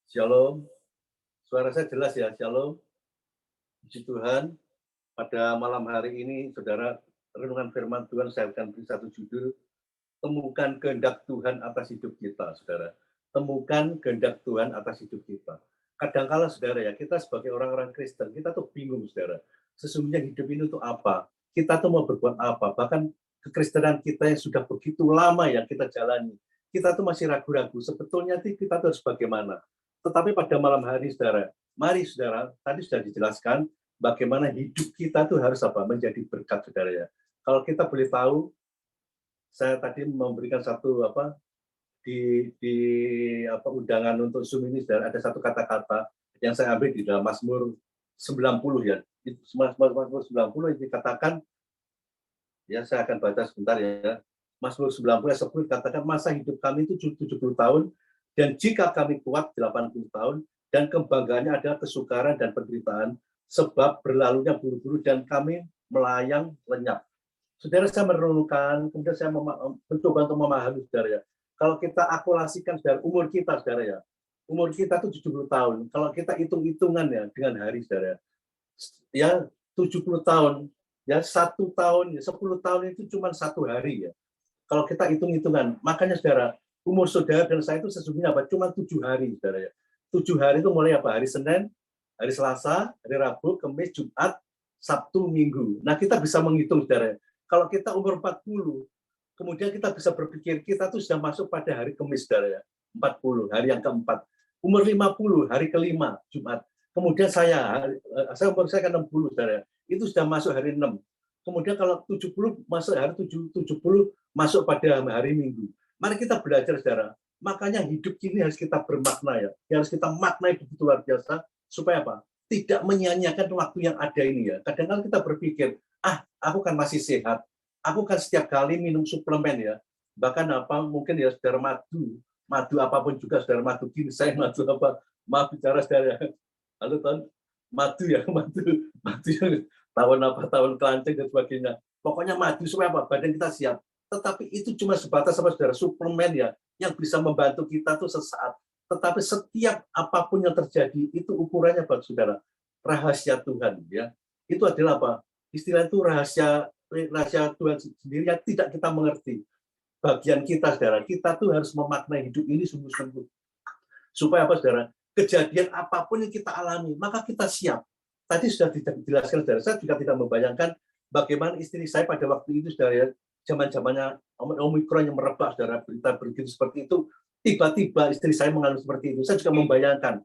Shalom, suara saya jelas ya, Shalom. Puji Tuhan, pada malam hari ini, saudara, renungan firman Tuhan saya akan beri satu judul, temukan kehendak Tuhan atas hidup kita, saudara. Temukan kehendak Tuhan atas hidup kita. Kadangkala, saudara ya, kita sebagai orang-orang Kristen, kita tuh bingung, saudara. Sesungguhnya hidup ini tuh apa? Kita tuh mau berbuat apa? Bahkan kekristenan kita yang sudah begitu lama yang kita jalani, kita tuh masih ragu-ragu. Sebetulnya kita tuh harus bagaimana? Tetapi pada malam hari, saudara, mari saudara, tadi sudah dijelaskan bagaimana hidup kita tuh harus apa? Menjadi berkat, saudara ya. Kalau kita boleh tahu, saya tadi memberikan satu di undangan untuk Zoom ini, saudara, ada satu kata-kata yang saya ambil di dalam Mazmur 90 ya. Mazmur 90 ini dikatakan, ya saya akan baca sebentar ya. Mazmur 90 ayat 10 dikatakan, masa hidup kami itu 70 tahun, dan jika kami kuat 80 tahun, dan kebanggaannya adalah kesukaran dan penderitaan, sebab berlalunya buru-buru dan kami melayang lenyap. Saudara, saya merenungkan, kemudian saya mencoba untuk memahami, saudara ya. Kalau kita akulasikan, saudara, umur kita, saudara ya, umur kita itu 70 tahun. Kalau kita hitung-hitungan ya dengan hari, saudara ya, 70 tahun, ya 1 tahun, ya 10 tahun itu cuma 1 hari ya. Kalau kita hitung-hitungan, makanya saudara, umur saudara dan saya itu sesungguhnya apa? Cuma 7 hari, saudara ya. 7 hari itu mulai apa? Hari Senin, hari Selasa, hari Rabu, Kamis, Jumat, Sabtu, Minggu. Nah, kita bisa menghitung, saudara. Kalau kita umur 40, kemudian kita bisa berpikir, kita tuh sudah masuk pada hari Kamis, saudara ya. 40, hari yang keempat. Umur 50, hari kelima, Jumat. Kemudian umur saya kan 60, saudara. Itu sudah masuk hari 6. Kemudian kalau 70 masuk hari 70 masuk pada hari Minggu. Mari kita belajar, saudara. Makanya hidup ini harus kita bermakna ya. Harus kita maknai begitu luar biasa supaya apa? Tidak menyia-nyiakan waktu yang ada ini ya. Kadang-kadang kita berpikir, aku kan masih sehat. Aku kan setiap kali minum suplemen ya. Bahkan mungkin ya saudara madu apapun juga, saudara, madu ginseng, madu apa, maaf bicara, saudara. Lalu madu ya, madu yang tahun kelanceng dan sebagainya. Pokoknya madu supaya apa? Badan kita siap. Tetapi itu cuma sebatas saudara suplemen ya, yang bisa membantu kita tuh sesaat. Tetapi setiap apapun yang terjadi itu ukurannya bagi saudara rahasia Tuhan ya. Itu adalah apa? Istilah itu rahasia Tuhan sendiri yang tidak kita mengerti. Bagian kita, saudara, kita tuh harus memaknai hidup ini sungguh-sungguh. Supaya apa, saudara? Kejadian apapun yang kita alami, maka kita siap. Tadi sudah dijelaskan, saudara. Saya juga tidak membayangkan bagaimana istri saya pada waktu itu, saudara, ya, zaman-zamannya Omikron yang merebak, saudara, berita begitu seperti itu, tiba-tiba istri saya mengalami seperti itu. Saya juga membayangkan,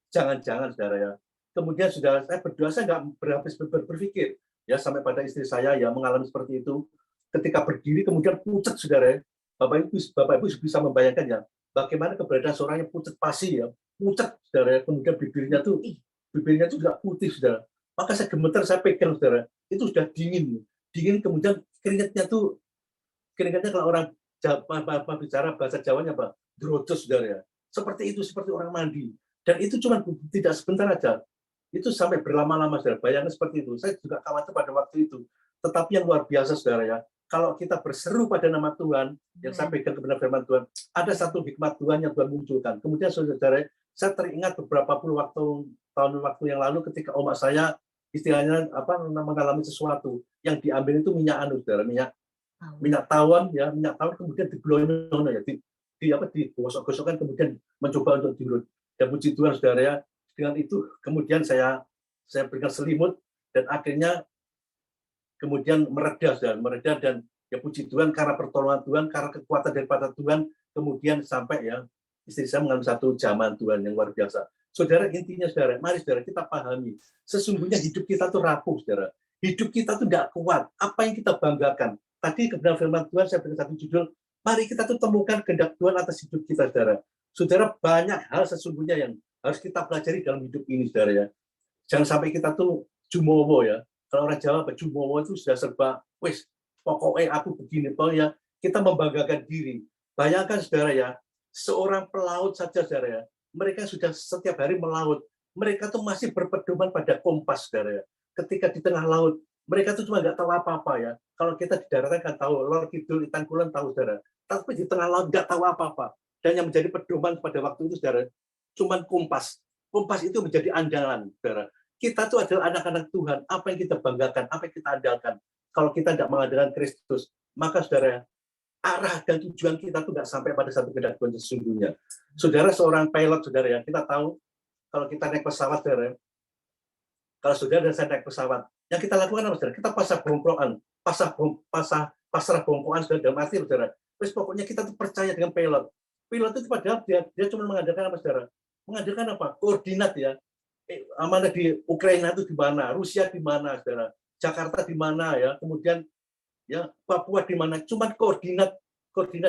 jangan-jangan, saudara ya. Kemudian sudah saya berdoa, saya nggak berhabis berpikir, ya sampai pada istri saya yang mengalami seperti itu. Ketika berdiri kemudian pucat, saudara ya. Bapak Ibu bisa membayangkan ya, bagaimana keberadaan seorang yang pucat pasi ya, pucat, saudara ya. Kemudian bibirnya itu juga putih, saudara. Maka saya gemeter, saya pegang, saudara, itu sudah dingin kemudian keringatnya kalau orang bicara bahasa Jawanya apa? Drodos, saudara ya. Seperti itu, seperti orang mandi. Dan itu cuma tidak sebentar aja. Itu sampai berlama-lama, saudara. Bayangkan seperti itu. Saya juga khawatir pada waktu itu. Tetapi yang luar biasa, saudara ya, kalau kita berseru pada nama Tuhan, yang saya pegang kebenaran firman Tuhan, ada satu hikmat Tuhan yang Tuhan munculkan. Kemudian, saudara, saya teringat beberapa puluh tahun yang lalu ketika omak saya istilahnya mengalami sesuatu yang diambil itu minyak saudara, minyak tawon ya, minyak tawon kemudian digelonyono ya, digosok-gosokkan kemudian mencoba untuk diurut. Dan puji Tuhan, saudara ya, dengan itu kemudian saya berikan selimut dan akhirnya kemudian mereda dan ya puji Tuhan karena pertolongan Tuhan, karena kekuatan daripada Tuhan, kemudian sampai ya istri saya mengalami satu zaman Tuhan yang luar biasa. Saudara, intinya, saudara, mari saudara kita pahami, sesungguhnya hidup kita tuh rapuh, saudara. Hidup kita tuh tidak kuat. Apa yang kita banggakan? Tadi kebenaran firman Tuhan saya berikan satu judul, mari kita tuh temukan kehendak Tuhan atas hidup kita, saudara. Saudara, banyak hal sesungguhnya yang harus kita pelajari dalam hidup ini, saudara ya. Jangan sampai kita tuh jumowo ya. Kalau orang Jawa, jumowo itu sudah serba, wis, pokoknya aku begini, pokoknya kita membanggakan diri. Bayangkan, saudara ya, seorang pelaut saja, saudara ya, mereka sudah setiap hari melaut. Mereka tuh masih berpedoman pada kompas, saudara ya. Ketika di tengah laut, mereka tuh cuma nggak tahu apa-apa ya. Kalau kita di daratan kan tahu, lor kidul, itan kulon tahu, saudara. Tapi di tengah laut nggak tahu apa-apa. Dan yang menjadi pedoman pada waktu itu, saudara, cuman kompas. Kompas itu menjadi andalan, saudara. Kita itu adalah anak-anak Tuhan. Apa yang kita banggakan, apa yang kita andalkan. Kalau kita tidak mengandalkan Kristus, maka saudara, arah dan tujuan kita itu nggak sampai pada satu kehendak Tuhan sesungguhnya. Saudara seorang pilot, saudara ya, kita tahu kalau kita naik pesawat, saudara, kalau saudara dan saya naik pesawat, yang kita lakukan apa, saudara? Kita pasang bongkoan, pasrah bongkoan, saudara, dalam arti, saudara. Terus pokoknya kita tuh percaya dengan pilot. Pilot itu padahal dia cuma mengandalkan apa, saudara? Mengandalkan apa? Koordinat ya. Mana di Ukraina itu di mana, Rusia di mana, saudara, Jakarta di mana ya, kemudian ya Papua di mana, cuma koordinat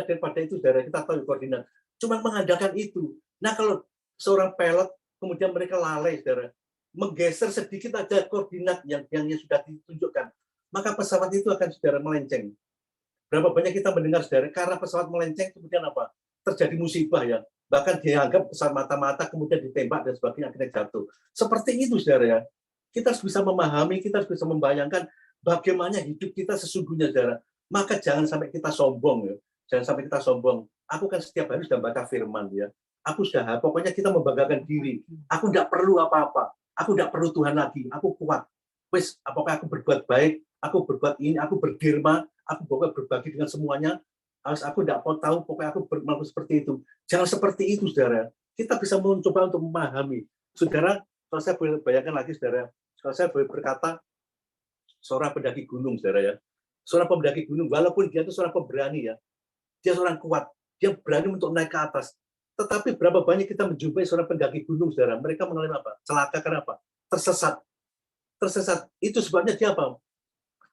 daripada itu, saudara, kita tahu koordinat, cuma mengandalkan itu. Nah kalau seorang pilot kemudian mereka lalai, saudara, menggeser sedikit aja koordinat yang sudah ditunjukkan, maka pesawat itu akan, saudara, melenceng. Berapa banyak kita mendengar, saudara, karena pesawat melenceng kemudian apa? Terjadi musibah ya. Bahkan dianggap pesawat mata-mata kemudian ditembak dan sebagainya, akhirnya jatuh. Seperti itu, saudara ya. Kita harus bisa memahami, kita harus bisa membayangkan bagaimana hidup kita sesungguhnya, saudara. Maka jangan sampai kita sombong ya. Jangan sampai kita sombong. Aku kan setiap hari sudah baca firman ya. Aku sudah, pokoknya kita membanggakan diri. Aku tidak perlu apa-apa. Aku tidak perlu Tuhan lagi. Aku kuat. Wes, apakah aku berbuat baik? Aku berbuat ini, aku berderma, aku berbagi dengan semuanya. Aku tidak mau tahu, pokoknya aku berlaku seperti itu. Jangan seperti itu, saudara. Kita bisa mencoba untuk memahami. Saudara, kalau saya boleh bayangkan lagi, saudara, kalau saya boleh berkata, seorang pendaki gunung, saudara ya. Seorang pendaki gunung, walaupun dia itu seorang pemberani ya, dia seorang kuat, dia berani untuk naik ke atas. Tetapi berapa banyak kita menjumpai seorang pendaki gunung, saudara, mereka mengalami apa? Celaka, kenapa? Tersesat. Itu sebabnya dia apa?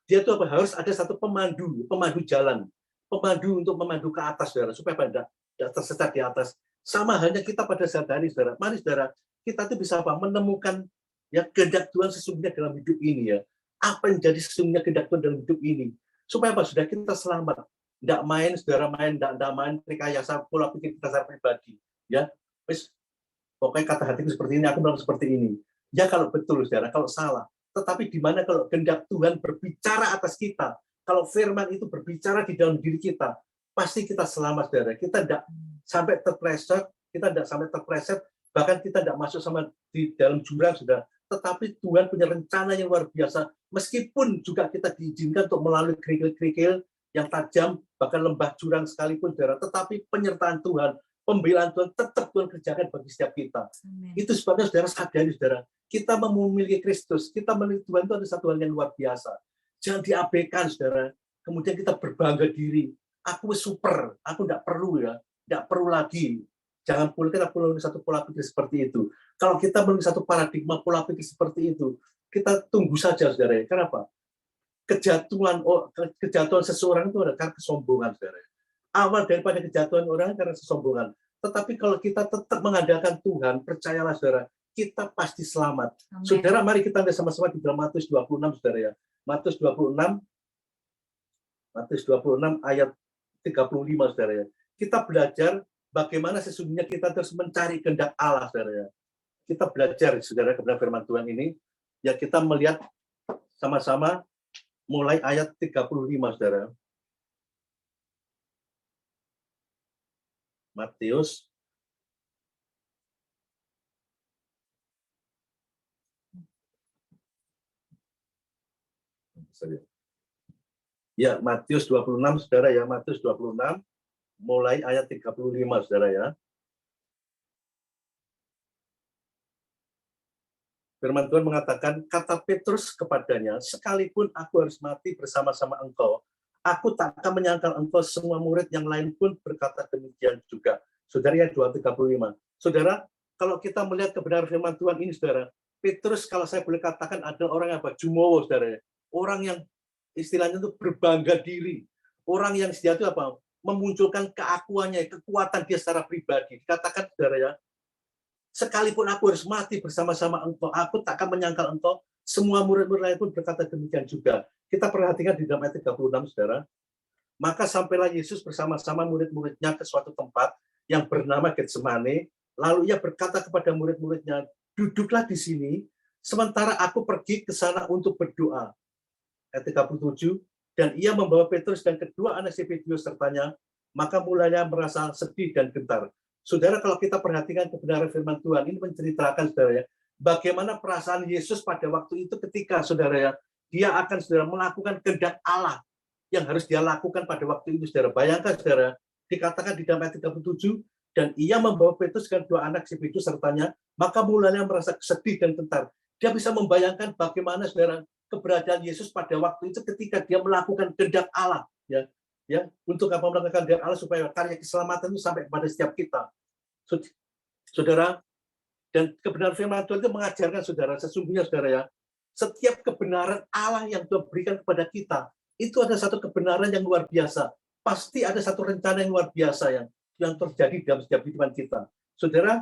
Dia itu apa? Harus ada satu pemandu jalan. Pemandu untuk memandu ke atas, saudara, supaya tidak tersesat di atas. Sama halnya kita pada saat hari, saudara. Mari, saudara, kita itu bisa apa? Menemukan ya kehendak Tuhan sesungguhnya dalam hidup ini ya. Apa yang jadi sesungguhnya kehendak Tuhan dalam hidup ini? Supaya apa? Sudah kita selamat. Tidak main, saudara, tidak main rekayasa pola pikir kita secara pribadi. Ya, wis, pokoknya kata hatiku seperti ini, aku bilang seperti ini. Ya kalau betul, saudara, kalau salah. Tetapi di mana kalau kehendak Tuhan berbicara atas kita, kalau firman itu berbicara di dalam diri kita, pasti kita selamat, saudara. Kita tidak sampai terpleset, bahkan kita tidak masuk sama di dalam jurang, sudah. Tetapi Tuhan punya rencana yang luar biasa. Meskipun juga kita diizinkan untuk melalui kerikil-kerikil yang tajam, bahkan lembah jurang sekalipun, saudara. Tetapi penyertaan Tuhan, pembelaan Tuhan tetap Tuhan kerjakan bagi setiap kita. Amen. Itu sebabnya, saudara, sadari, saudara, kita memiliki Kristus, kita memiliki Tuhan itu ada satu hal yang luar biasa. Jangan diabaikan, saudara. Kemudian kita berbangga diri. Aku super, aku tidak perlu ya, tidak perlu lagi. Jangan kita memiliki satu pola pikir seperti itu. Kalau kita memiliki satu paradigma pola pikir seperti itu, kita tunggu saja, saudara. Kenapa? Kejatuhan seseorang itu adalah karena kesombongan, saudara. Awal daripada kejatuhan orang karena kesombongan. Tetapi kalau kita tetap mengandalkan Tuhan, percayalah, saudara, kita pasti selamat. Amen. Saudara, mari kita lihat sama-sama di dalam Matius 26, saudara ya. Matius 26 ayat 35, saudara ya. Kita belajar bagaimana sesungguhnya kita terus mencari kehendak Allah, saudara ya. Kita belajar, saudara, kepada firman Tuhan ini, ya kita melihat sama-sama mulai ayat 35, saudara. Matius ya, Matius 26, saudara ya, Matius 26 mulai ayat 35, saudara ya. Firman Tuhan mengatakan, kata Petrus kepadanya, sekalipun aku harus mati bersama-sama engkau, aku tak akan menyangkal engkau. Semua murid yang lain pun berkata demikian juga. Saudara ya, 2:35. Saudara, kalau kita melihat kebenaran firman Tuhan ini, saudara, Petrus kalau saya boleh katakan adalah orang yang apa? Jumowo, saudara. Orang yang istilahnya itu berbangga diri. Orang yang sejati apa? Memunculkan keakuannya, kekuatan dia secara pribadi. Dikatakan, saudara ya, sekalipun aku harus mati bersama-sama engkau, aku tak akan menyangkal engkau. Semua murid-murid lain pun berkata demikian juga. Kita perhatikan di dalam ayat 36, saudara. Maka sampailah Yesus bersama-sama murid-muridnya ke suatu tempat yang bernama Getsemane. Lalu ia berkata kepada murid-muridnya, duduklah di sini, sementara aku pergi ke sana untuk berdoa. Ayat 37, dan ia membawa Petrus dan kedua anak Zebedius sertanya, maka mulainya merasa sedih dan gentar. Saudara, kalau kita perhatikan kebenaran firman Tuhan, ini menceritakan, saudara ya, bagaimana perasaan Yesus pada waktu itu ketika, saudara ya, dia akan, saudara, melakukan kehendak Allah yang harus dia lakukan pada waktu itu, saudara. Bayangkan, saudara, dikatakan di dalam ayat 37, dan ia membawa Petrus dan dua anak Zebedus sertanya, maka mulanya merasa sedih dan gentar. Dia bisa membayangkan bagaimana, saudara, keberadaan Yesus pada waktu itu ketika dia melakukan kehendak Allah, ya, untuk apa melakukan kehendak Allah supaya karya keselamatan itu sampai kepada setiap kita. Saudara, dan kebenaran firman Tuhan itu mengajarkan, saudara, sesungguhnya, saudara ya, setiap kebenaran Allah yang Tuhan berikan kepada kita, itu ada satu kebenaran yang luar biasa. Pasti ada satu rencana yang luar biasa yang terjadi dalam setiap kehidupan kita. Saudara,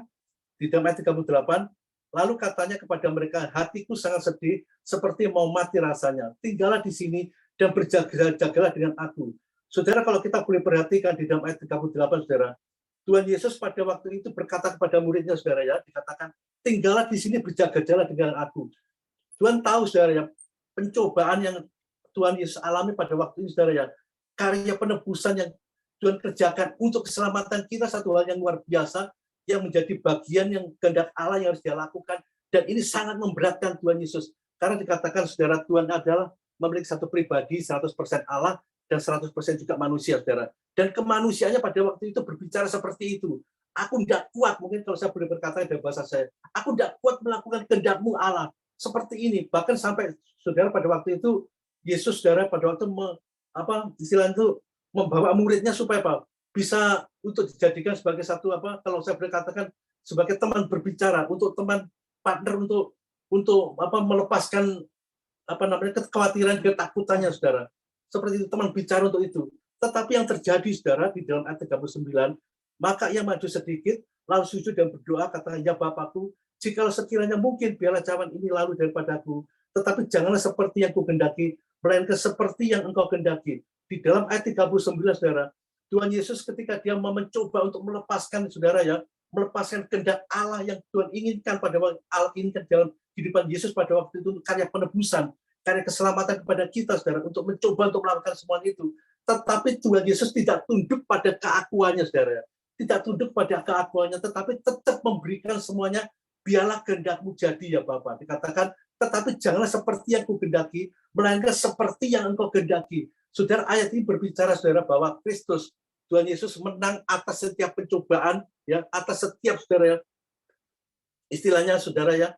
di dalam ayat 38, lalu katanya kepada mereka, hatiku sangat sedih, seperti mau mati rasanya. Tinggallah di sini dan berjaga-jagalah dengan aku. Saudara, kalau kita boleh perhatikan di dalam ayat 38, saudara, Tuhan Yesus pada waktu itu berkata kepada muridnya, saudara ya, dikatakan, tinggallah di sini, berjaga-jagalah dengan aku. Tuhan tahu, saudara ya, pencobaan yang Tuhan Yesus alami pada waktu itu, saudara ya, karya penebusan yang Tuhan kerjakan untuk keselamatan kita, satu hal yang luar biasa, yang menjadi bagian yang kehendak Allah yang harus dia lakukan, dan ini sangat memberatkan Tuhan Yesus, karena dikatakan, saudara, Tuhan adalah memiliki satu pribadi 100% Allah dan 100% juga manusia, saudara. Dan kemanusiaannya pada waktu itu berbicara seperti itu. Aku tidak kuat, mungkin kalau saya boleh berkata dalam bahasa saya, aku tidak kuat melakukan kehendak-Mu Allah seperti ini. Bahkan sampai, saudara, pada waktu itu Yesus, saudara, pada waktu istilahnya itu membawa muridnya supaya apa? Bisa untuk dijadikan sebagai satu kalau saya boleh katakan sebagai teman berbicara, untuk teman partner untuk melepaskan kekhawatiran, ketakutannya, saudara. Seperti itu, teman bicara untuk itu. Tetapi yang terjadi, saudara, di dalam ayat 39, maka ia maju sedikit, lalu sujud dan berdoa, kata, ya Bapakku, jikalau sekiranya mungkin, biarlah cawan ini lalu daripadaku, tetapi janganlah seperti yang kugendaki, melainkan seperti yang engkau gendaki. Di dalam ayat 39, saudara, Tuhan Yesus ketika dia mau mencoba untuk melepaskan, saudara ya, melepaskan kehendak Allah yang Tuhan inginkan pada waktu Allah inginkan dalam kehidupan Yesus pada waktu itu, karya penebusan, karya keselamatan kepada kita, saudara, untuk mencoba untuk melakukan semua itu. Tetapi Tuhan Yesus tidak tunduk pada keakuannya, saudara. Tidak tunduk pada keakuannya, tetapi tetap memberikan semuanya, biarlah kehendak-Mu jadi, ya Bapa. Dikatakan, tetapi janganlah seperti yang kugendaki, melainkan seperti yang engkau gendaki. Saudara, ayat ini berbicara, saudara, bahwa Kristus, Tuhan Yesus menang atas setiap pencobaan, ya, atas setiap, saudara, istilahnya, saudara ya,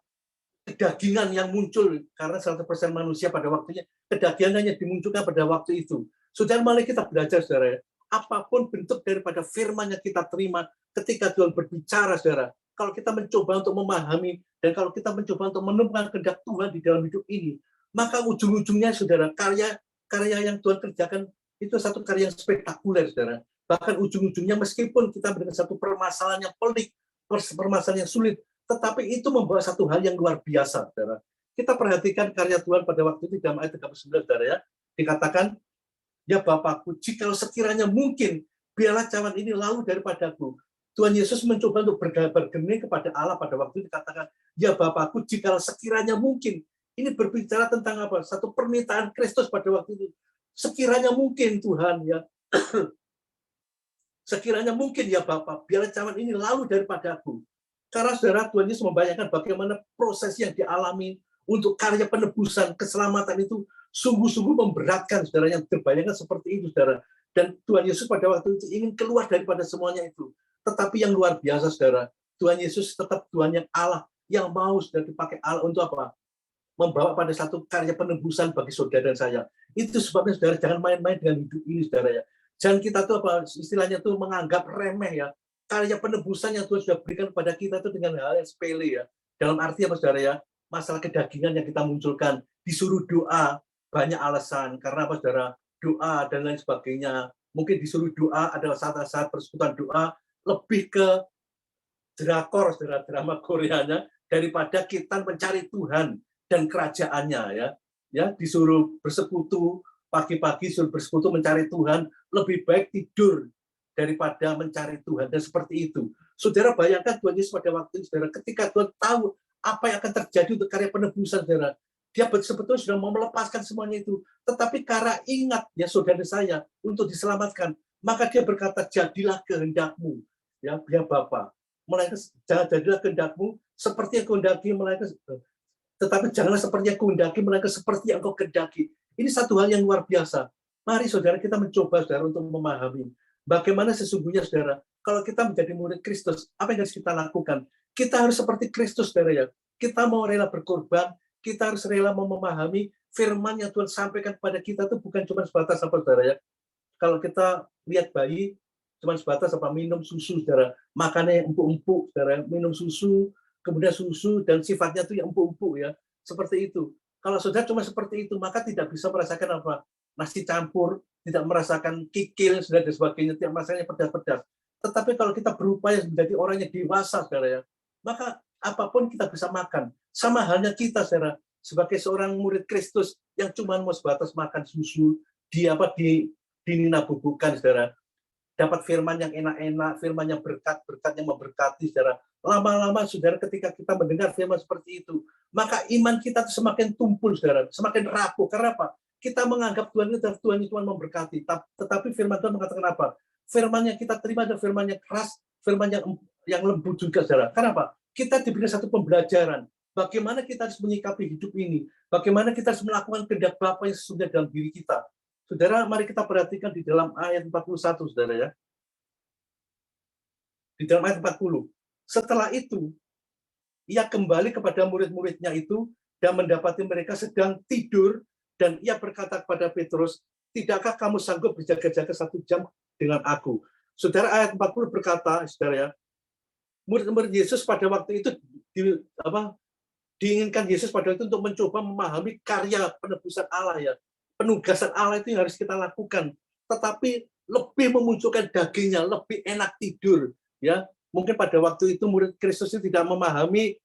kedagingan yang muncul karena 100% manusia pada waktunya, kedagingannya dimunculkan pada waktu itu. Saudara, mari kita belajar, saudara, apapun bentuk daripada firman yang kita terima ketika Tuhan berbicara, saudara, kalau kita mencoba untuk memahami dan kalau kita mencoba untuk menemukan kehendak Tuhan di dalam hidup ini, maka ujung-ujungnya, saudara, karya yang Tuhan kerjakan itu satu karya yang spektakuler, saudara. Bahkan ujung-ujungnya, meskipun kita mendengar satu permasalahan yang pelik, permasalahan yang sulit, tetapi itu membawa satu hal yang luar biasa, saudara. Kita perhatikan karya Tuhan pada waktu itu dalam ayat 39, saudara ya. Dikatakan, ya Bapakku, jikalau sekiranya mungkin, biarlah cawan ini lalu daripadaku. Tuhan Yesus mencoba untuk bergeming kepada Allah pada waktu itu, dikatakan, ya Bapakku, jikalau sekiranya mungkin. Ini berbicara tentang apa? Satu permintaan Kristus pada waktu itu. Sekiranya mungkin, Tuhan, ya. Sekiranya mungkin, ya Bapa, biarlah cawan ini lalu daripadaku. Karena, saudara, Tuhan Yesus membayangkan bagaimana proses yang dialami untuk karya penebusan, keselamatan itu sungguh-sungguh memberatkan, saudara, yang terbayangkan seperti itu, saudara. Dan Tuhan Yesus pada waktu itu ingin keluar daripada semuanya itu. Tetapi yang luar biasa, saudara, Tuhan Yesus tetap Tuhan yang Allah, yang mau, saudara, dipakai Allah untuk apa? Membawa pada satu karya penebusan bagi saudara dan saya. Itu sebabnya, saudara, jangan main-main dengan hidup ini, saudara ya. Jangan kita tuh istilahnya tuh menganggap remeh ya. Karya penebusan yang Tuhan sudah berikan kepada kita itu dengan hal yang sepele ya. Dalam arti apa, saudara ya? Masalah kedagingan yang kita munculkan, disuruh doa, banyak alasan. Karena apa, saudara? Doa dan lain sebagainya. Mungkin disuruh doa, ada saat-saat persekutuan doa, lebih ke drakor, saudara, drama Koreanya, daripada kita mencari Tuhan dan kerajaannya ya. Ya, disuruh bersekutu, pagi-pagi suruh bersekutu mencari Tuhan, lebih baik tidur daripada mencari Tuhan, dan seperti itu. Saudara, bayangkan Tuhan Yesus pada waktu itu, saudara, ketika Tuhan tahu apa yang akan terjadi untuk karya penebusan, saudara, dia sebetulnya sudah mau melepaskan semuanya itu, tetapi karena ingat ya saudara saya untuk diselamatkan, maka dia berkata, jadilah kehendak-Mu. ya Bapa, melainkan jangan jadilah kehendakmu seperti yang kehendaki, melainkan tetapi janganlah seperti yang kehendaki, melainkan seperti yang engkau kehendaki. Ini satu hal yang luar biasa. Mari saudara kita mencoba saudara untuk memahami bagaimana sesungguhnya saudara, kalau kita menjadi murid Kristus, apa yang harus kita lakukan? Kita harus seperti Kristus saudara ya. Kita mau rela berkorban, kita harus rela mau memahami firman yang Tuhan sampaikan kepada kita itu bukan cuma sebatas apa saudara ya. Kalau kita lihat bayi cuma sebatas apa minum susu saudara, makannya yang empuk-empuk saudara, minum susu, kemudian susu dan sifatnya itu yang empuk-empuk ya, seperti itu. Kalau saudara cuma seperti itu, maka tidak bisa merasakan apa nasi campur, tidak merasakan kikil dan sebagainya, tidak merasakan pedas-pedas. Tetapi kalau kita berupaya menjadi orang yang dewasa saudara ya, maka apapun kita bisa makan. Sama halnya kita saudara, sebagai seorang murid Kristus yang cuma mau sebatas makan susu, dinabubukan saudara, dapat firman yang enak-enak, firman yang berkat yang memberkati saudara. Lama-lama saudara ketika kita mendengar firman seperti itu, maka iman kita semakin tumpul saudara, semakin rapuh. Karena apa? Kita menganggap Tuhan itu Tuhan memberkati, tetapi firman Tuhan mengatakan apa? Firman yang kita terima adalah firman yang keras, firman yang lembut juga saudara. Kenapa? Kita diberi satu pembelajaran. Bagaimana kita harus menyikapi hidup ini? Bagaimana kita harus melakukan kehendak Bapa yang sesungguhnya dalam diri kita? Saudara, mari kita perhatikan di dalam ayat 41, saudara ya. Di dalam ayat 40. Setelah itu, ia kembali kepada murid-muridnya itu dan mendapati mereka sedang tidur, dan ia berkata kepada Petrus, tidakkah kamu sanggup berjaga-jaga 1 jam dengan aku? Saudara, ayat 40 berkata, saudara ya, murid-murid Yesus pada waktu itu diinginkan Yesus pada waktu itu untuk mencoba memahami karya penebusan Allah ya. Penugasan Allah itu yang harus kita lakukan, tetapi lebih memunculkan dagingnya, lebih enak tidur ya. Mungkin pada waktu itu murid Kristus itu tidak memahami,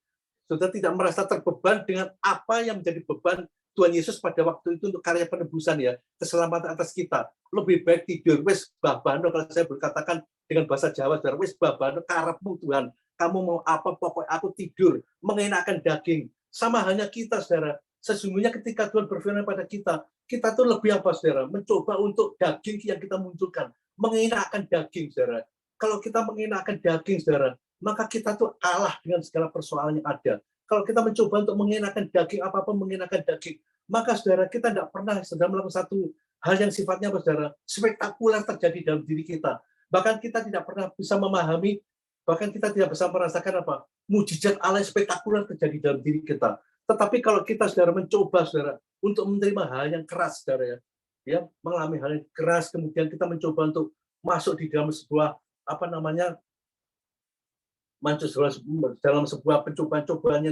sudah tidak merasa terbeban dengan apa yang menjadi beban Tuhan Yesus pada waktu itu untuk karya penebusan ya, keselamatan atas kita. Lebih baik tidur, wes babano, kalau saya berkatakan dengan bahasa Jawa, wes babano karepmu Tuhan, kamu mau apa, pokoknya aku tidur, mengenakan daging. Sama hanya kita saudara, sesungguhnya ketika Tuhan berfirman pada kita tuh lebih apa saudara? Mencoba untuk daging yang kita munculkan, mengenakan daging saudara. Kalau kita mengenakan daging saudara, maka kita tuh kalah dengan segala persoalan yang ada. Kalau kita mencoba untuk mengenakan daging, apapun mengenakan daging, maka saudara kita tidak pernah sedang melakukan satu hal yang sifatnya saudara spektakuler terjadi dalam diri kita. Bahkan kita tidak pernah bisa memahami, bahkan kita tidak bisa merasakan apa mujizat Allah yang spektakuler terjadi dalam diri kita. Tetapi kalau kita saudara mencoba saudara untuk menerima hal yang keras saudara ya, mengalami hal yang keras, kemudian kita mencoba untuk masuk di dalam sebuah dalam sebuah pencobaan-cobaan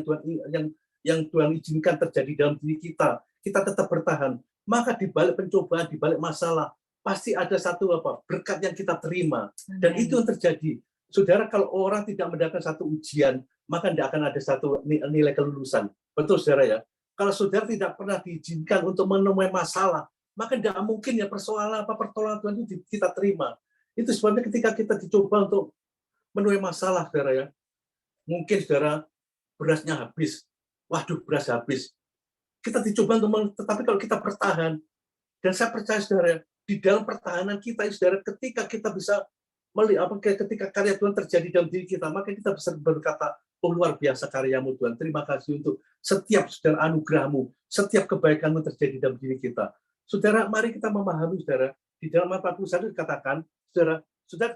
yang Tuhan izinkan terjadi dalam diri kita tetap bertahan. Maka di balik pencobaan, di balik masalah, pasti ada satu berkat yang kita terima. Dan itu yang terjadi. Saudara, kalau orang tidak mendapatkan satu ujian, maka tidak akan ada satu nilai kelulusan. Betul, saudara ya? Kalau saudara tidak pernah diizinkan untuk menemui masalah, maka tidak mungkin ya pertolongan Tuhan itu kita terima. Itu sebabnya ketika kita dicoba untuk menuai masalah, saudara ya. Mungkin saudara berasnya habis. Waduh, beras habis. Kita dicoba untuk tetapi kalau kita bertahan, dan saya percaya saudara, di dalam pertahanan kita, saudara, ketika kita bisa melihat ketika karya Tuhan terjadi dalam diri kita, maka kita bisa berkata, oh luar biasa karyamu Tuhan. Terima kasih untuk setiap saudara anugerahmu, setiap kebaikanmu terjadi dalam diri kita. Saudara, mari kita memahami saudara, di dalam ayat 41 dikatakan, saudara,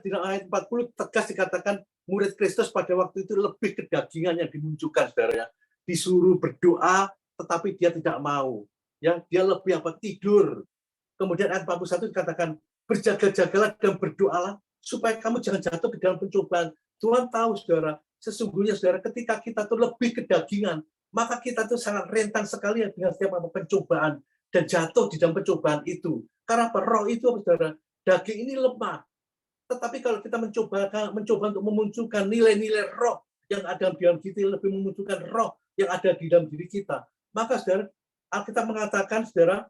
di dalam ayat 40 tegas dikatakan murid Kristus pada waktu itu lebih kedagingan yang dimunculkan saudara ya. Disuruh berdoa tetapi dia tidak mau. Ya, dia lebih tidur. Kemudian ayat 41 dikatakan berjaga-jagalah dan berdoalah supaya kamu jangan jatuh ke dalam pencobaan. Tuhan tahu saudara, sesungguhnya saudara ketika kita tuh lebih kedagingan, maka kita tuh sangat rentan sekali dengan setiap pencobaan dan jatuh di dalam pencobaan itu. Karena roh itu saudara, daging ini lemah. Tetapi kalau kita mencoba untuk memunculkan nilai-nilai roh yang ada di dalam kita, lebih memunculkan roh yang ada di dalam diri kita, maka saudara, Alkitab mengatakan saudara,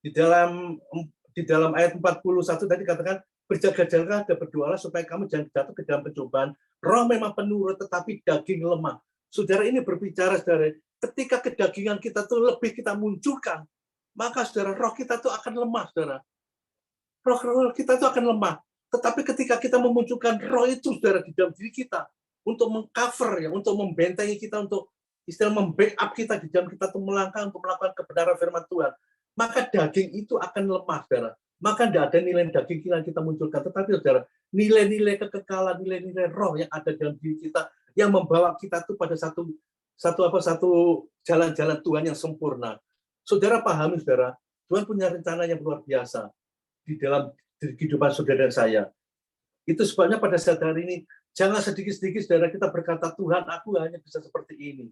di dalam ayat 41 tadi katakan berjaga-jaga dan berdoalah supaya kamu jangan jatuh ke dalam pencobaan. Roh memang penurut tetapi daging lemah. Saudara, ini berbicara saudara, ketika kedagingan kita tuh lebih kita munculkan, maka saudara roh kita tuh akan lemah saudara. Roh kita itu akan lemah. Tetapi ketika kita memunculkan roh itu, saudara, di dalam diri kita, untuk mengcover, ya, untuk membentengi kita, untuk istilah membackup kita di dalam kita untuk melangkah, untuk melakukan kebenaran firman Tuhan, maka daging itu akan lemah, saudara. Maka tidak ada nilai daging yang kita munculkan. Tetapi, saudara, nilai-nilai kekekalan, nilai-nilai roh yang ada dalam diri kita, yang membawa kita itu pada satu jalan-jalan Tuhan yang sempurna. Saudara pahami, saudara, Tuhan punya rencana yang luar biasa di dalam kehidupan saudara dan saya. Itu sebabnya pada saat hari ini, jangan sedikit-sedikit saudara kita berkata, Tuhan, aku hanya bisa seperti ini.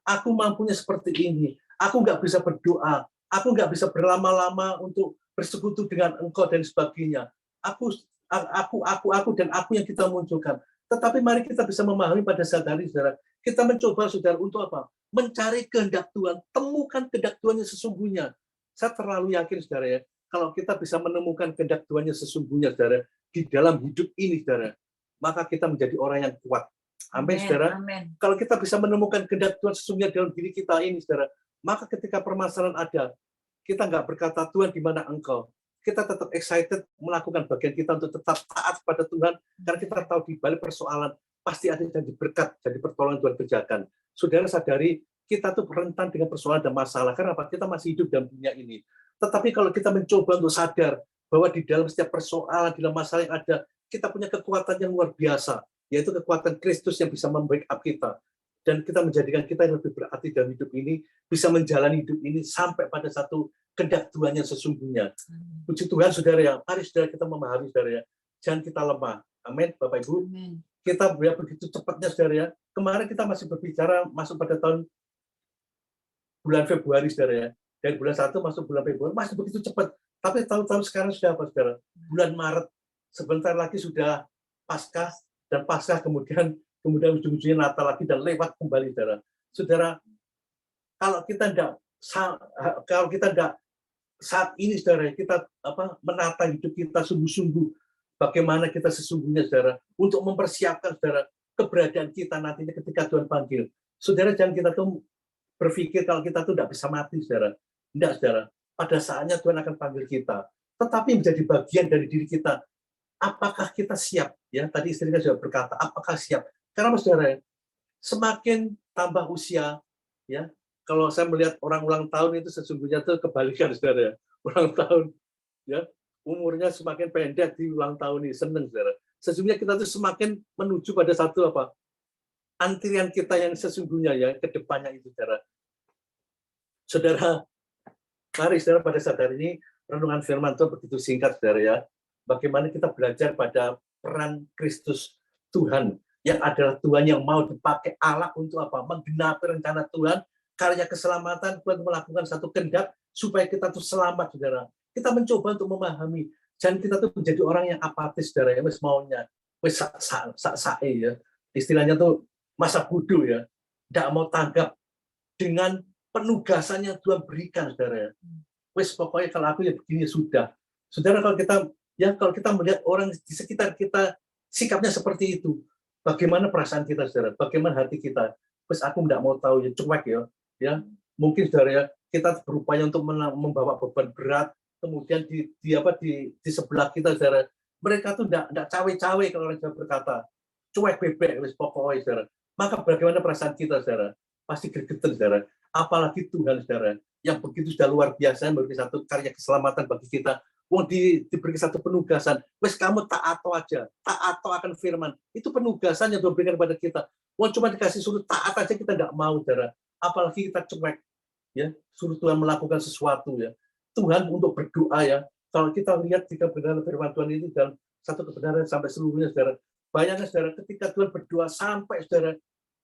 Aku mampunya seperti ini. Aku nggak bisa berdoa. Aku nggak bisa berlama-lama untuk bersekutu dengan Engkau dan sebagainya. Aku dan aku yang kita munculkan. Tetapi mari kita bisa memahami pada saat hari, saudara. Kita mencoba, saudara, untuk apa? Mencari kehendak Tuhan. Temukan kehendak Tuhan yang sesungguhnya. Saya terlalu yakin, saudara, ya, kalau kita bisa menemukan kehendak Tuhan yang sesungguhnya, saudara, di dalam hidup ini, saudara, maka kita menjadi orang yang kuat. Amin, saudara. Amen. Kalau kita bisa menemukan kehendak Tuhan sesungguhnya dalam diri kita ini, saudara, maka ketika permasalahan ada, kita nggak berkata, Tuhan, di mana Engkau? Kita tetap excited melakukan bagian kita untuk tetap taat pada Tuhan, karena kita tahu di balik persoalan pasti ada jadi berkat, jadi pertolongan Tuhan kerjakan. Saudara sadari, kita tuh rentan dengan persoalan dan masalah. Karena apa? Kita masih hidup dalam dunia ini. Tetapi kalau kita mencoba untuk sadar bahwa di dalam setiap persoalan, di dalam masalah yang ada, kita punya kekuatan yang luar biasa, yaitu kekuatan Kristus yang bisa membackup kita. Dan kita menjadikan kita yang lebih berarti dalam hidup ini, bisa menjalani hidup ini sampai pada satu kehendak Tuhan yang sesungguhnya. Puji Tuhan, saudara, ya. Mari, saudara, kita memahami, saudara, ya. Jangan kita lemah. Amin, Bapak Ibu. Amin. Kita begitu cepatnya, saudara, ya. Kemarin kita masih berbicara masuk pada tahun bulan Februari, saudara, ya. Dari bulan 1 masuk bulan Februari, masih begitu cepat. Tapi tahun-tahun sekarang sudah apa, saudara? Bulan Maret, sebentar lagi sudah Paskah, dan Paskah kemudian ujung-ujungnya Natal lagi, dan lewat kembali, saudara. Saudara, kalau kita tidak saat ini, saudara, kita menata hidup kita sungguh-sungguh, bagaimana kita sesungguhnya, saudara, untuk mempersiapkan, saudara, keberadaan kita nantinya ketika Tuhan panggil. Saudara, jangan kita tuh berpikir kalau kita tuh tidak bisa mati, saudara. Tidak, saudara. Pada saatnya Tuhan akan panggil kita. Tetapi menjadi bagian dari diri kita. Apakah kita siap? Ya, tadi istri kita sudah berkata, apakah siap? Karena, saudara, semakin tambah usia, ya, kalau saya melihat orang ulang tahun itu sesungguhnya itu kebalikan, saudara. Ulang tahun, ya, umurnya semakin pendek di ulang tahun ini, senang, saudara. Sesungguhnya kita tuh semakin menuju pada satu apa? Antrian kita yang sesungguhnya, ya, ke depannya itu, saudara. Saudara, mari, saudara, pada saat hari ini renungan firman Tuhan begitu singkat, saudara, ya. Bagaimana kita belajar pada peran Kristus Tuhan, yang adalah Tuhan yang mau dipakai Allah untuk apa? Menggenapi rencana Tuhan, karya keselamatan. Tuhan melakukan satu kehendak supaya kita tuh selamat, saudara. Kita mencoba untuk memahami, jangan kita tuh menjadi orang yang apatis, saudara, ya, wis maunya, wis sae, ya, istilahnya tuh masa bodoh, ya, tidak mau tanggap dengan penugasan yang Tuhan berikan, saudara. Wis pokoknya kalau aku ya begini sudah. Saudara, kalau kita melihat orang di sekitar kita sikapnya seperti itu, bagaimana perasaan kita, saudara? Bagaimana hati kita? Wis aku tidak mau tahu, ya, cuek, ya. Mungkin, saudara, ya, kita berupaya untuk membawa beban berat, kemudian di sebelah kita, saudara, mereka tuh tidak cawe-cawe kalau orang Jawa berkata, cuek bebek, wis pokoknya, saudara. Maka bagaimana perasaan kita, saudara? Pasti gregetan, saudara. Apalagi Tuhan, saudara, yang begitu sudah luar biasa memberi satu karya keselamatan bagi kita. Diberi satu penugasan, wes kamu taat aja, taat akan firman. Itu penugasan yang Tuhan berikan kepada kita. Cuma dikasih suruh taat aja kita nggak mau, saudara. Apalagi kita cuek, ya, suruh Tuhan melakukan sesuatu, ya. Tuhan untuk berdoa, ya. Kalau kita lihat jika benar firman Tuhan itu dalam satu kebenaran sampai seluruhnya, saudara. Bayangkan, saudara, ketika Tuhan berdoa sampai, saudara,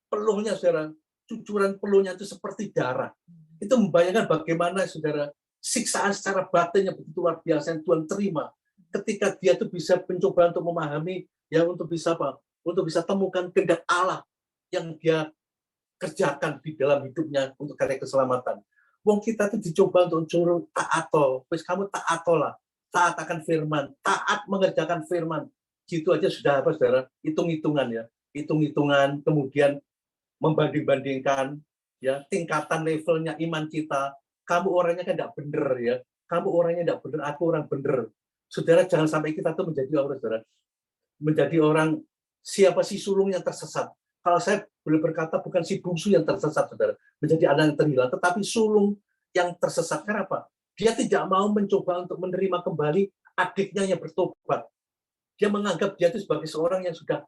peluhnya, saudara, cucuran peluhnya itu seperti darah. Itu membayangkan bagaimana, saudara, siksaan secara batin yang begitu luar biasa yang Tuhan terima ketika dia tuh bisa mencoba untuk memahami, ya, untuk bisa apa? Untuk bisa temukan kehendak Allah yang dia kerjakan di dalam hidupnya untuk karya keselamatan. Wong kita tuh dicoba untuk suruh taat, wis kamu taat lah, taat akan firman, taat mengerjakan firman. Gitu aja sudah apa, saudara? Hitung-hitungan, ya, hitung-hitungan, kemudian membanding-bandingkan, ya, tingkatan levelnya iman kita. Kamu orangnya kan tidak benar, ya. Kamu orangnya tidak benar, aku orang benar. Saudara, jangan sampai kita tuh menjadi orang siapa si sulung yang tersesat. Kalau saya boleh berkata, bukan si bungsu yang tersesat, saudara, menjadi anak yang terhilang, tetapi sulung yang tersesat. Kenapa? Dia tidak mau mencoba untuk menerima kembali adiknya yang bertobat. Dia menganggap dia itu sebagai seorang yang sudah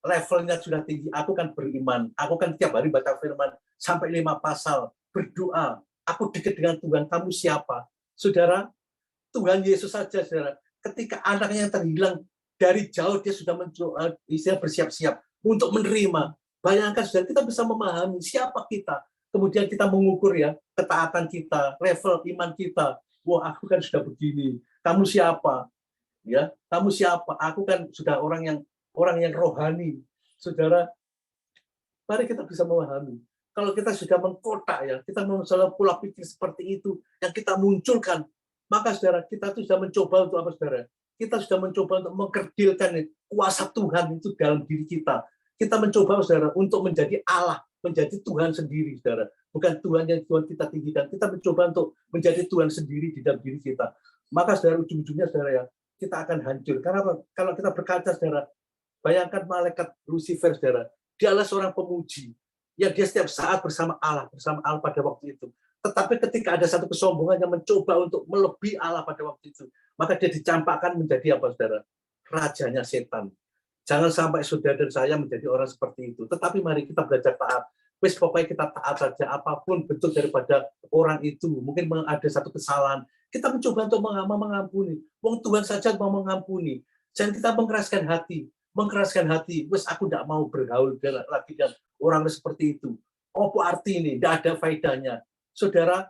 levelnya sudah tinggi. Aku kan beriman, aku kan tiap hari baca firman sampai 5 pasal, berdoa, aku dekat dengan Tuhan. Kamu siapa? Saudara, Tuhan Yesus saja, saudara. Ketika anaknya yang terhilang, dari jauh dia sudah bersiap-siap untuk menerima. Bayangkan, saudara, kita bisa memahami siapa kita. Kemudian kita mengukur ya ketaatan kita, level iman kita. Wah, aku kan sudah begini. Kamu siapa? Ya, kamu siapa? Aku kan sudah orang yang rohani. Saudara, mari kita bisa memahami. Kalau kita sudah mengkotak ya, kita mencoba pola pikir seperti itu yang kita munculkan, maka saudara, kita itu sudah mencoba untuk apa, saudara? Kita sudah mencoba untuk mengkerdilkan kuasa Tuhan itu dalam diri kita. Kita mencoba, saudara, untuk menjadi Allah, menjadi Tuhan sendiri, saudara. Bukan Tuhan yang Tuhan kita tinggikan. Kita mencoba untuk menjadi Tuhan sendiri di dalam diri kita. Maka, saudara, ujung-ujungnya, saudara, ya, kita akan hancur. Karena kalau kita berkaca, saudara, bayangkan malaikat Lucifer, saudara, dia adalah seorang pemuji. Ya, dia setiap saat bersama Allah pada waktu itu. Tetapi ketika ada satu kesombongan yang mencoba untuk melebihi Allah pada waktu itu, maka dia dicampakkan menjadi apa, saudara? Rajanya setan. Jangan sampai saudara dan saya menjadi orang seperti itu. Tetapi mari kita belajar taat. Wes pokoknya kita taat saja, apapun bentuk daripada orang itu. Mungkin ada satu kesalahan, kita mencoba untuk mengampuni. Wong Tuhan saja mau mengampuni. Jangan kita mengeraskan hati. Wes aku tidak mau bergaul lagi dengan orang seperti itu. Apa arti ini? Tidak ada faedahnya. Saudara,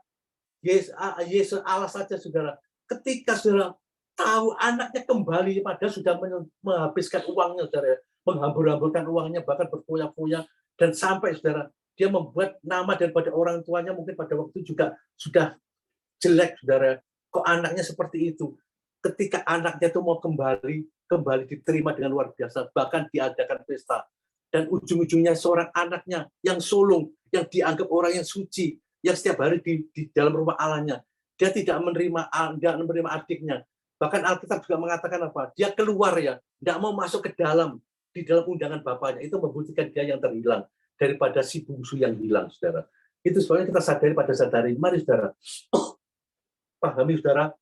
Yesus Allah saja, saudara. Ketika saudara tahu anaknya kembali, padahal sudah menghabiskan uangnya, saudara, menghambur-hamburkan uangnya, bahkan berfoya-foya, dan sampai, saudara, dia membuat nama daripada orang tuanya mungkin pada waktu juga sudah jelek, saudara. Kok anaknya seperti itu? Ketika anaknya itu mau kembali diterima dengan luar biasa, bahkan diadakan pesta. Dan ujung-ujungnya seorang anaknya yang sulung, yang dianggap orang yang suci, yang setiap hari di dalam rumah Allahnya, dia tidak menerima adiknya. Bahkan Alkitab juga mengatakan apa? Dia keluar ya, tidak mau masuk ke dalam, di dalam undangan bapaknya. Itu membuktikan dia yang terhilang daripada si bungsu yang hilang, saudara. Itu sebabnya kita sadari pada saat hari. Mari, saudara, pahami, saudara,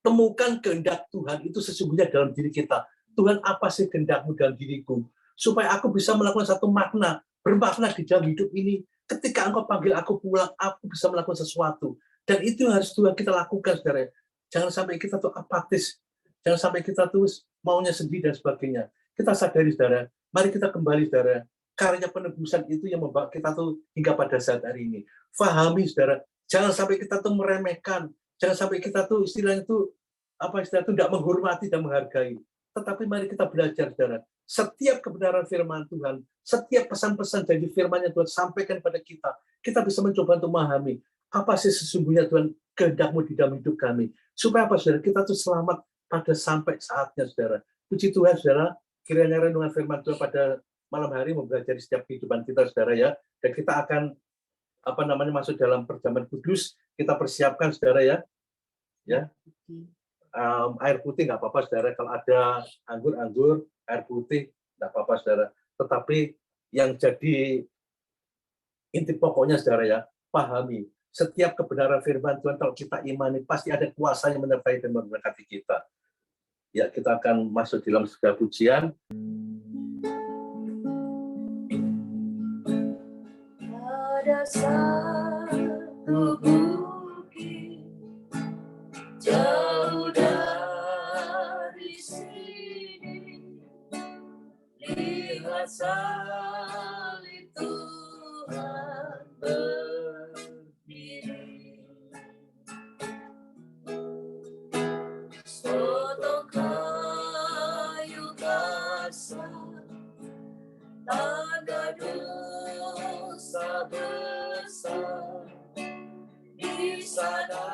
temukan kehendak Tuhan itu sesungguhnya dalam diri kita. Tuhan, apa sih kehendak-Mu dalam diriku? Supaya aku bisa melakukan satu bermakna di dalam hidup ini. Ketika Engkau panggil aku pulang, aku bisa melakukan sesuatu. Dan itu yang harus Tuhan kita lakukan, saudara. Jangan sampai kita tuh apatis. Jangan sampai kita tuh maunya sendiri dan sebagainya. Kita sadari, saudara. Mari kita kembali, saudara. Karya penebusan itu yang membawa kita tuh hingga pada saat hari ini. Fahami, saudara. Jangan sampai kita tuh meremehkan. Jangan sampai kita tuh istilahnya tuh tidak menghormati dan menghargai. Tetapi mari kita belajar, saudara. Setiap kebenaran firman Tuhan, setiap pesan-pesan dari firman yang Tuhan sampaikan pada kita, kita bisa mencoba untuk memahami apa sih sesungguhnya Tuhan kehendak-Mu di dalam hidup kami. Supaya apa, saudara? Kita tuh selamat pada sampai saatnya, saudara. Puji Tuhan, saudara. Kiranya renungan firman Tuhan pada malam hari mempelajari setiap kehidupan kita, saudara, ya. Dan kita akan masuk dalam perjamuan kudus. Kita persiapkan, saudara, ya. Air putih nggak apa-apa, saudara. Kalau ada anggur, air putih nggak apa-apa, saudara. Tetapi yang jadi inti pokoknya, saudara, ya, pahami setiap kebenaran firman Tuhan. Kalau kita imani, pasti ada kuasa yang menyertai dan memberkati kita. Ya, kita akan masuk dalam sebuah pujian. Ada satu bukit jauh dari sini, lihat salib Tuhan berdiri, sepotong kayu kasar, tanda dosa besar. Di sana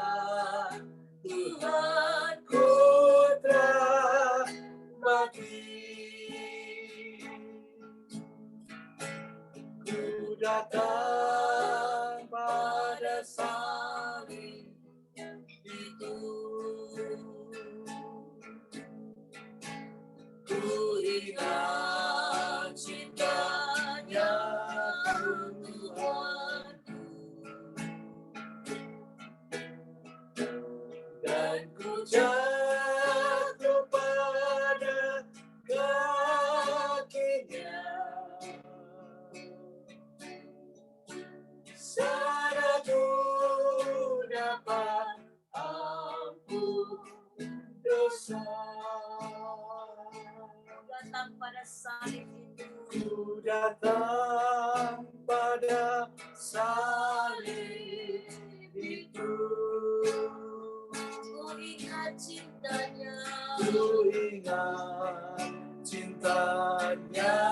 Tuhan ku telah mati. Ku datang pada salib itu. Ku datang pada salib itu. Ku ingat cintanya, Ku ingat cintanya